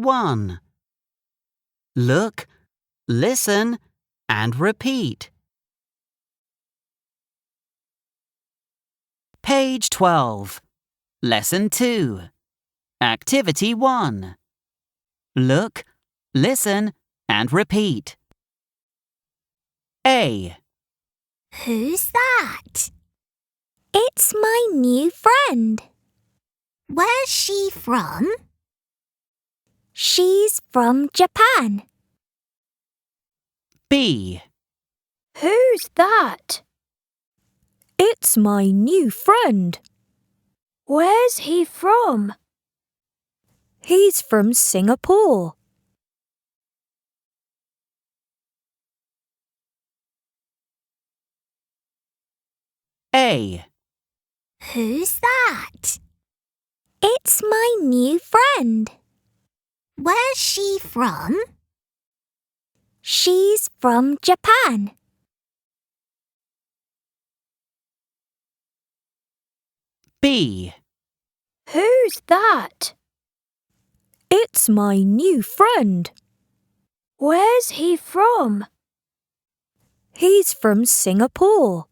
1. Look, listen, and repeat. Page 12. Lesson 2. Activity 1. Look, listen, and repeat. A. Who's that? It's my new friend. Where's she from? She's from Japan. B. Who's that? It's my new friend. Where's he from? He's from Singapore. A. Who's that? It's my new friend. Where's she from? She's from Japan. B. Who's that? It's my new friend. Where's he from? He's from Singapore.